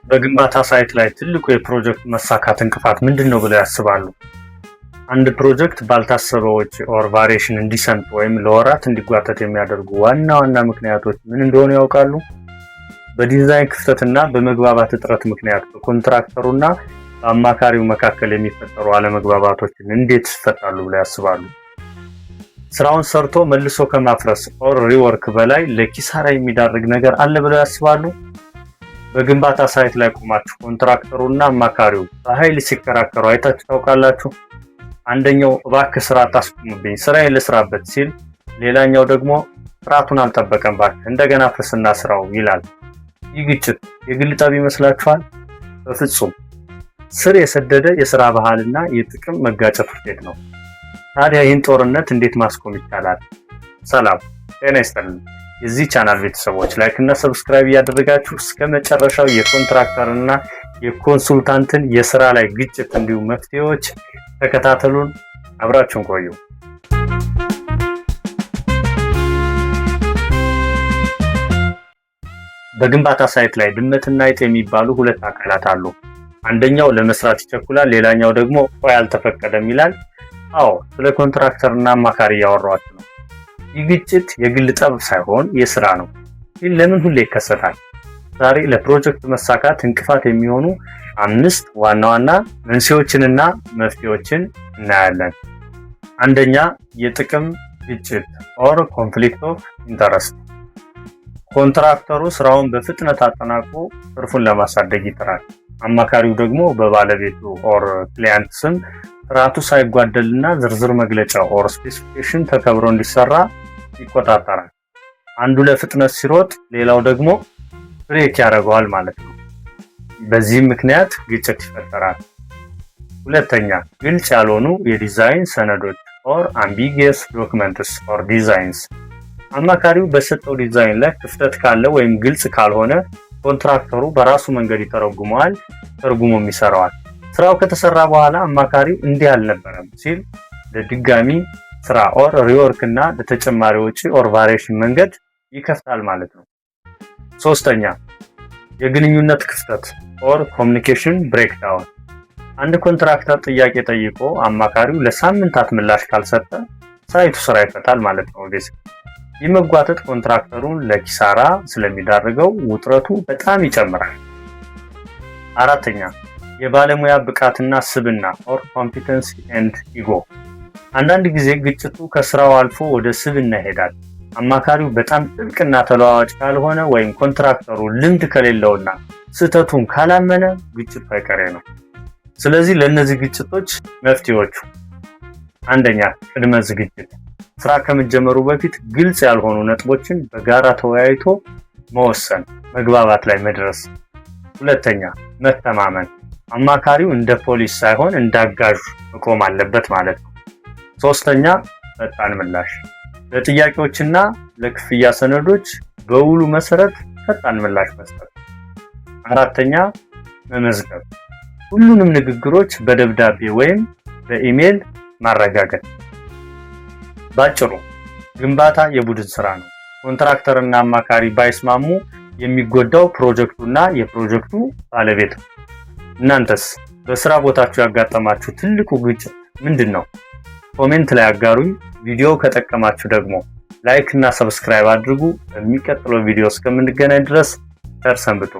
በግንባታ ሳይት ላይ ትልቁ የፕሮጀክት መሳካት እንቅፋት ምንድነው ብለው ያስባሉ? አንድ ፕሮጀክት ባልታሰበ ወጪ ኦር ቫሪዬሽን እንዲሰንጥ ወይም ለወራት እንዲጓተት የሚያደርጉ ዋና ምክንያቶች ምን እንደሆኑ ያውቃሉ? በዲዛይን ክፍተትና በመግባባት እጥረት ምክንያት በኮንትራክተሩና በአማካሪው መካከል የሚፈጠሩ አለመግባባቶችን እንዴት ይፈታሉ ብለው ያስባሉ? ስራውን ሰርቶ መልሶ ከማፍረስ ኦር ሪወርክ በላይ ለኪሳራ የሚዳርግ ነገር አለ ብለው ያስባሉ? በግንባታ ሳይት ላይ ቆማችሁ ኮንትራክተሩና አማካሪው በኃይል ሲከራከሩ አይታችሁ ታውቃላችሁ? አንደኛው እባክህ ስራ አታስቆምብኝ ስራዬን ልስራበት ሲል፣ ሌላኛው ደግሞ ስርዓቱን አልጠበቀም እባክህ እንደገና ፍርስና ስራው ይላል። ይህ ግጭት የግል ጠብ ይመስላችኋል? በፍጹም ስር የሰደደ የስራ ባህልና የጥቅም መጋጨት ውጤት ነው። ታዲያ ይህን ጦርነት እንዴት ማስቆም ይቻላል? ሰላም ጤና ይስጥልኝ የዚህ ቻናል ቤተሰቦች፣ ላይክ እና ሰብስክራይብ እያደረጋችሁ እስከ መጨረሻው የኮንትራክተርና የኮንሱልታንትን የስራ ላይ ግጭት እንዲሁም መፍትሄዎች ተከታተሉን፣ አብራችሁን ቆዩ። በግንባታ ሳይት ላይ ድመትና አይጥ የሚባሉ ሁለት አካላት አሉ። አንደኛው ለመስራት ይቸኩላል፣ ሌላኛው ደግሞ ቆይ አልተፈቀደም ይላል። አዎ ስለ ኮንትራክተርና አማካሪ እያወራችሁ ነው። ይህ ግጭት የግል ጠብ ሳይሆን የስራ ነው። ይህ ለምን ሁሌ ይከሰታል? ዛሬ ለፕሮጀክት መሳካት እንቅፋት የሚሆኑ 5 ዋና መንስኤዎችንና መፍትሄዎችን እናያለን። አንደኛ የጥቅም ግጭት ኦር ኮንፍሊክት ኦፍ ኢንተረስት። ኮንትራክተሩ ስራውን በፍጥነት አጠናቆ ትርፉን ለማሳደግ ይጥራል። አማካሪው ደግሞ በባለቤቱ ኦር ክሊያንት ስም ጥራቱ ሳይጓደልና ዝርዝር መግለጫ ኦር ስፔሲፊኬሽን ተከብሮ እንዲሰራ ይቆጣጠራል። አንዱ ለፍጥነት ሲሮጥ ሌላው ደግሞ ብሬክ ያደርገዋል ማለት ነው። በዚህም ምክንያት ግጭት ይፈጠራል። ሁለተኛ ግልጽ ያልሆኑ የዲዛይን ሰነዶች ኦር ambiguous documents or designs። አማካሪው በሰጠው ዲዛይን ላይ ክፍተት ካለ ወይም ግልጽ ካልሆነ ኮንትራክተሩ በራሱ መንገድ ይተረጉመዋል፣ ተርጉሞም ይሰራዋል። ስራው ከተሰራ በኋላ አማካሪው እንዲህ አልነበረም ሲል ለድጋሚ ስራ ኦር ሪወርክ እና ለተጨማሪ ወጪ ኦር ቫሪዬሽን መንገድ ይከፍታል ማለት ነው። ሶስተኛ የግንኙነት ክፍተት ኦር ኮሚኒኬሽን ብሬክዳውን። አንድ ኮንትራክተር ጥያቄ ጠይቆ አማካሪው ለሳምንታት ምላሽ ካልሰጠ ሳይቱ ስራ ይፈታል ማለት ነው። ይህ መጓተት ኮንትራክተሩን ለኪሳራ ስለሚዳርገው ውጥረቱ በጣም ይጨምራል። አራተኛ የባለሙያ ብቃትና ስብና ኦር ኮምፒተንሲ ኤንድ ኢጎ። አንዳንድ ጊዜ ግጭቱ ከስራው አልፎ ወደ ስብና ይሄዳል። አማካሪው በጣም ጥብቅና ተለዋዋጭ ካልሆነ ወይም ኮንትራክተሩ ልምድ ከሌለውና ስህተቱን ካላመነ ግጭቱ አይቀሬ ነው። ስለዚህ ለእነዚህ ግጭቶች መፍትሄዎቹ፣ አንደኛ ቅድመ ዝግጅት። ስራ ከመጀመሩ በፊት ግልጽ ያልሆኑ ነጥቦችን በጋራ ተወያይቶ መወሰን፣ መግባባት ላይ መድረስ። ሁለተኛ መተማመን። አማካሪው እንደ ፖሊስ ሳይሆን እንደ አጋዥ መቆም አለበት ማለት ነው። ሶስተኛ ፈጣን ምላሽ። ለጥያቄዎችና ለክፍያ ሰነዶች በውሉ መሰረት ፈጣን ምላሽ መስጠት። አራተኛ መመዝገብ። ሁሉንም ንግግሮች በደብዳቤ ወይም በኢሜል ማረጋገጥ። ባጭሩ ግንባታ የቡድን ስራ ነው። ኮንትራክተርና አማካሪ ባይስማሙ የሚጎዳው ፕሮጀክቱና የፕሮጀክቱ ባለቤት ነው። እናንተስ በስራ ቦታችሁ ያጋጠማችሁ ትልቁ ግጭት ምንድነው? ኮሜንት ላይ አጋሩኝ። ቪዲዮ ከጠቀማችሁ ደግሞ ላይክ እና ሰብስክራይብ አድርጉ። በሚቀጥለው ቪዲዮ እስከምንገናኝ ድረስ ቸር ሰንብቱ።